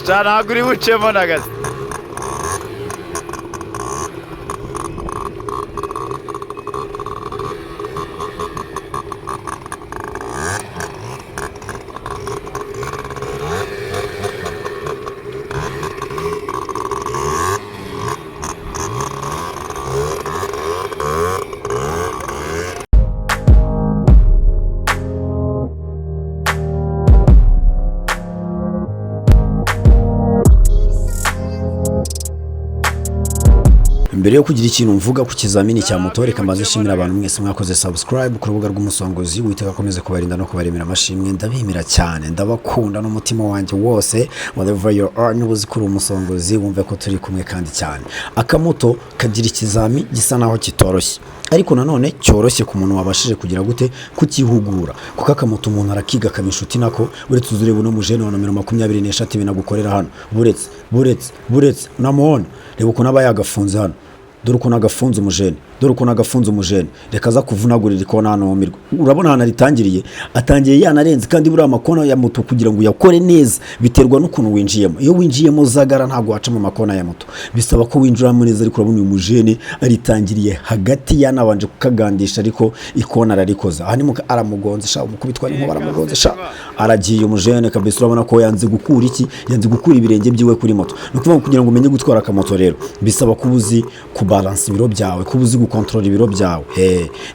ntabwo uri bucemo na gato. Mbere yo kugira ikintu mvuga ku kizamini cya moto, reka mbaze shimira abantu mwese mwakoze subscribe ku rubuga rw'umusongozi. Witeka akomeze kubarinda no kubaremera amashimwe. Ndabimira cyane, ndabakunda n'umutima wanjye wose. Whatever you are, nibuzi kuri umusongozi wumve ko turi kumwe kandi cyane. Akamoto kagira ikizami gisa naho kitoroshye, ariko nanone cyoroshye ku muntu wabashije kugira gute kukihugura, kuko akamoto umuntu arakiga kabishuti nako. Uretse uzureba uno mujene wa nomero 23 binagukorera hano, buretse namuhona, reba uko naba yagafunze hano. Dore uko nagafunze umujene, reka za kuvunagurira ikona hano homirwa. Urabona hana ritangiriye, atangiye yanarenze, kandi buri amakona ya moto kugira ngo yakore neza biterwa n'ukuntu winjiyemo. Iyo winjiyemo zagara ntabwo waca mu makona ya moto, bisaba ko winjiramo neza. Ariko urabona uyu mujene aritangiriye hagati, yanabanje kukagandisha, ariko ikona ararikoza. Aha ni aramugonze sha, umukubitwa n'inkuba aramugonze sha, aragiye umujene kabisa. Urabona ko yanze gukura ibirenge byiwe kuri moto. No kuvuga kugira ngo umenye gutwara akamoto rero bisaba kubuzi kubalance ibiro byawe, kubuzi gukontrola ibiro byawe.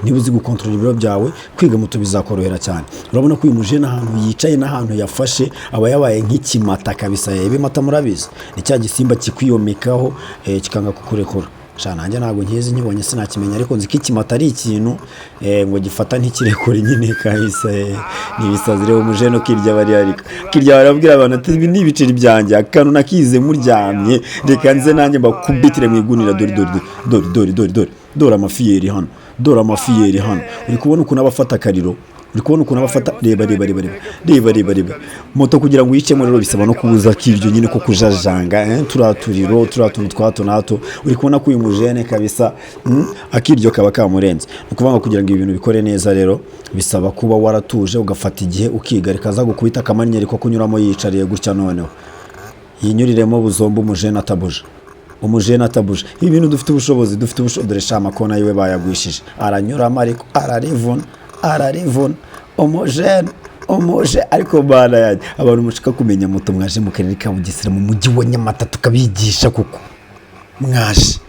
Niba uzi gukontrola ibiro byawe, kwiga moto bizakorohera cyane. Urabona ko uyu mujene ahantu yicaye n'ahantu yafashe aba yabaye nk'ikimata kabisa. Ibimata murabizi ni cya gisimba kikwiyomekaho kikanga kukurekura. Nanjye ntabwo nkizi, nkibonye sinakimenya, ariko nzi ko ikimata ari ikintu ngo gifata ntikirekure nyine kabisa. Nibisazi rero umujene kirya bari, ariko kirya barabwira abantu ati ibi ni ibiceri byanjye, akantu nakize muryamye, reka nze nanjye bakubitire mu igunira. Dore amafiyeri hano, uri kubona ukuntu abafata akariro, uri kubona ukuntu abafata. Reba moto kugira ngo uyicemo rero bisaba no kubuza kiryo nyine ko kujajanga turaturiro turatuntu twato nato. Uri kubona ko uyu mujene kabisa akiryo kaba kamurenze. Ukuvuga kugira ngo ibintu bikore neza rero bisaba kuba waratuje, ugafata igihe ukiga. Reka za gukubita akamanyeri ko kunyuramo yicariye gutya, noneho yinyuriremo buzomba umujene atabuje. Ibintu dufite ubushobozi, dore sha amakona yiwe bayagwishije, aranyuramo ariko ararivuna umujene. Ariko bana yaje abantu mushaka kumenya moto, mwaje mu karere ka Bugesera mu mujyi wa Nyamata tukabigisha kuko mwaje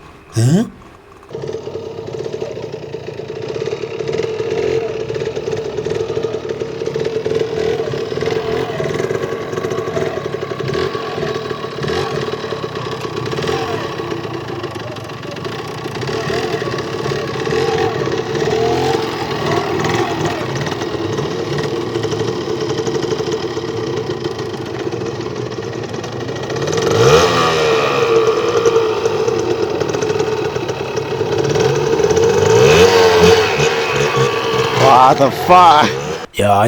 What the fuck?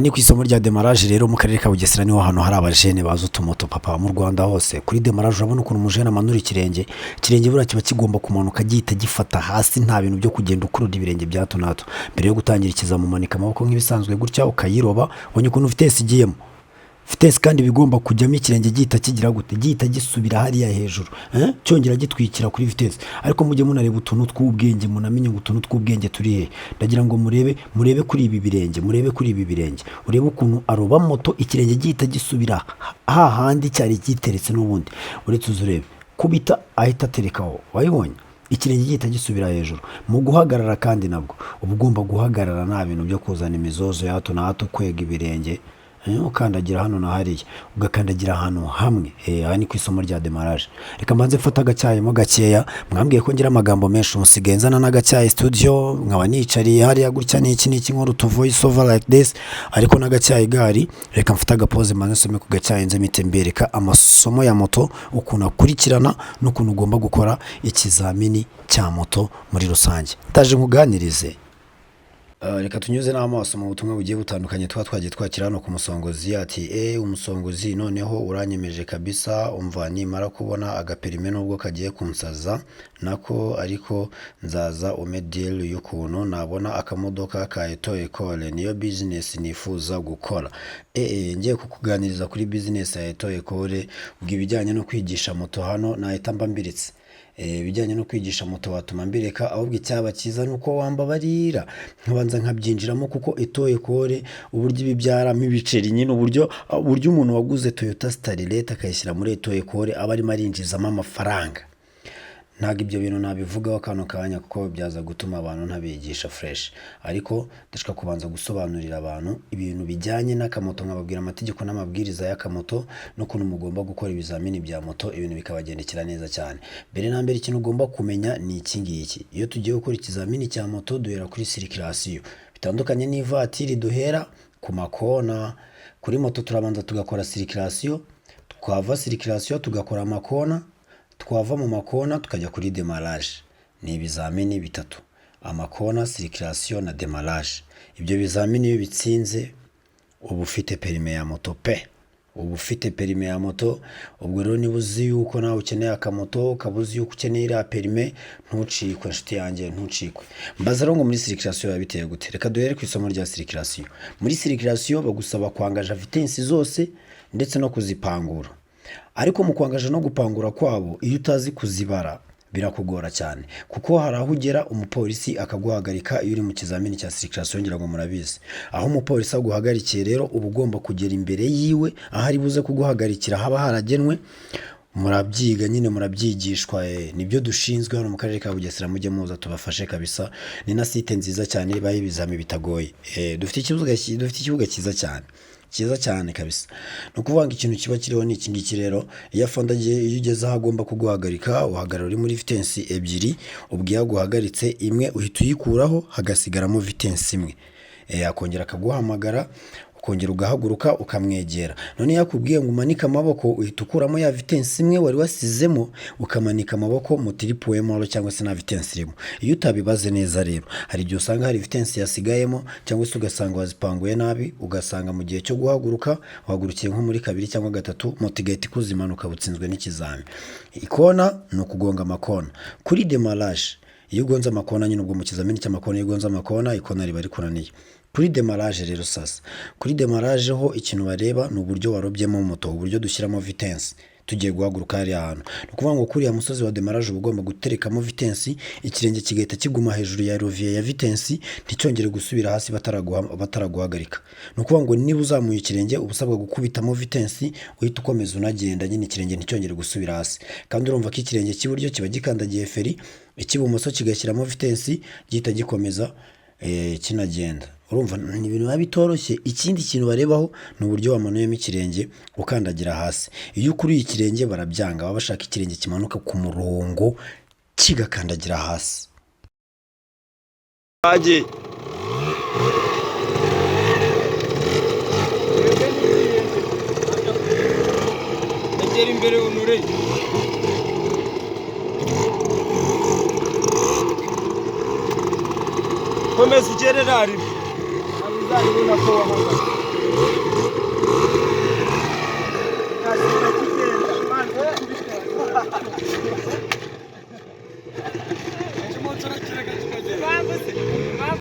Ni ku isomo rya demarage rero mu karere ka Bugesera niho hantu hari abajene bazo tumoto papa mu Rwanda hose. Kuri demarage urabona ukuntu umujene amanura ikirenge bura kiba kigomba kumanuka gihita gifata hasi, nta bintu byo kugenda ukurura ibirenge bya hato na hato. Mbere yo gutangira ikizamumanika amaboko nk'ibisanzwe gutya ukayiroba, ubonye ukuntu vitesse igiyemo. Vitesse kandi bigomba kujyamo ikirenge gihita kigira gute, gihita gisubira hariya hejuru, cyongera gitwikira kuri vitesse. Ariko mujye munareba utuntu tw'ubwenge, munamenye ngo utuntu tw'ubwenge turi he. Ndagira ngo murebe kuri ibi birenge, urebe ukuntu aroba moto ikirenge gihita gisubira hahandi cyari giteretse n'ubundi. Uretse uzurebe kubita ahita aterekaho, wayibonye ikirenge gihita gisubira hejuru. Mu guhagarara kandi nabwo uba ugomba guhagarara, nta bintu byo kuzana imizozo ya hato na hato, kwega ibirenge. Ukandagira hano na hariya, ugakandagira ahantu hamwe. Aha ni ku isomo rya demarage. Reka mbanze mfata agacyayemo gakeya. Mwambwiye ko ngira amagambo menshi, musigaye nzana n'agacyayi studio, nkaba nicariye hariya gutya n'iki nkuru to voice over like this, ariko n'agacyayi gari. Reka mfata agapoze mbanze nsome ku gacyayi, nze mitembereka amasomo ya moto, ukuntu akurikirana n'ukuntu ugomba gukora ikizamini cya moto muri rusange. Ndaje nkuganirize. Reka tunyuze n'amaso mu butumwa bugiye butandukanye twagiye twakira hano ku musongozi ati umusongozi noneho uranyemeje kabisa, umva nimara kubona agaperime nubwo kagiye kunsaza nako ariko nzaza ume deal y'ukuntu nabona akamodoka ka Eto Ecole, niyo business nifuza gukora. Ngiye kukuganiriza kuri business ya Eto Ecole, ubwo ibijyanye no kwigisha moto hano nahita mbambiritse. Ibijyanye no kwigisha moto watuma mbireka, ahubwo icyaba cyiza nuko wambabarira nkabanza nkabyinjiramo, kuko Eto Ecole uburyo ibibyaramo ibiceri nyine, uburyo umuntu waguze Toyota Starlet akayishyira muri Eto Ecole aba arimo arinjizamo amafaranga. Ntabwo ibyo bintu nabivugaho kano kanya kuko byaza gutuma abantu ntabigisha fresh, ariko ndashaka kubanza gusobanurira abantu ibintu bijyanye n'akamoto, nkababwira amategeko n'amabwiriza y'akamoto n'ukuntu mugomba gukora ibizamini bya moto, ibintu bikabagendekera neza cyane. Mbere na mbere ikintu ugomba kumenya ni iki ngiki: iyo tugiye gukora ikizamini cya moto duhera kuri circulation, bitandukanye n'ivatiri duhera ku makona. Kuri moto turabanza tugakora circulation, twava circulation tugakora amakona, twava mu makona tukajya kuri demarrage. Ni ibizamini bitatu: amakona, circulation na demarrage. Ibyo bizamini iyo bitsinze uba ufite perime ya moto pe, uba ufite perime ya moto. Ubwo rero niba uzi yuko nawe ukeneye akamoto, ukaba uzi yuko ukeneye iriya perime, ntucikwe nshuti yanjye, ntucikwe. Mbaza rero ngo muri circulation biba biteye gute? Reka duhere ku isomo rya circulation. Muri circulation bagusaba kwangaja vitesse zose ndetse no kuzipangura, ariko mu kwangaja no gupangura kwabo iyo utazi kuzibara birakugora cyane, kuko hari aho ugera umupolisi akaguhagarika iyo uri mu kizamini cya circulation, ngira ngo murabizi. Aho umupolisi aguhagarikiye rero uba ugomba kugera imbere yiwe, aho ari buze kuguhagarikira haba haragenwe. Murabyiga nyine, murabyigishwa. Nibyo dushinzwe hano mu karere ka Bugesera, mujye muza tubafashe kabisa. Ni na site nziza cyane ibaye ibizami bitagoye. Dufite ikibuga cyiza cyane kabisa. No kuvanga ikintu kiba kiriho ni iki ngiki rero. Iyo afonda iyo ugeze aho agomba kuguhagarika, uhagarara uri muri vitesse ebyiri, ubwo yaguhagaritse imwe uhita uyikuraho hagasigaramo vitesse imwe. Akongera akaguhamagara, ukongera ugahaguruka ukamwegera. None yakubwiye ngo umanike amaboko, uhita ukuramo ya vitesse imwe wari wasizemo, ukamanika amaboko mu triple cyangwa se na vitesse irimo. Iyo utabibaze neza rero, hari igihe usanga hari vitesse yasigayemo, cyangwa se ugasanga wazipanguye nabi, ugasanga mu gihe cyo guhaguruka uhagurukiye nko muri kabiri cyangwa gatatu, moto igahita ikuzimanuka, butsinzwe n'ikizami. Ikona ni ukugonga amakona. Kuri demarrage iyo ugonze amakona nyine, ubwo mu kizamini cy'amakona iyo ugonze amakona, ikona riba rikunaniye. Kuri demarrage rero sasa, kuri demarrage ho ikintu bareba ni uburyo warobyemo moto, uburyo dushyiramo vitesse tugiye guhaguruka hari ahantu. Ni ukuvuga ngo kuriya musozi wa demarrage uba ugomba guterekamo vitesse, ikirenge kigahita kiguma hejuru ya rovier ya vitesse, nticyongere gusubira hasi bataraguhagarika. Ni ukuvuga ngo niba uzamuye ikirenge uba usabwa gukubitamo vitesse, uhita ukomeza unagenda nyine, ikirenge nticyongere gusubira hasi. Kandi urumva ko ikirenge cy'iburyo kiba gikandagiye feri, icy'ibumoso kigashyiramo vitesse, gihita gikomeza kinagenda. Urumva ni ibintu biba bitoroshye. Ikindi kintu barebaho ni uburyo wamanuyemo ikirenge ukandagira hasi. Iyo ukuriye ikirenge barabyanga, baba bashaka ikirenge kimanuka ku murongo kigakandagira hasi. Egera imbere unure. Komeza ugere rari. Abizaribona ko wamamaza.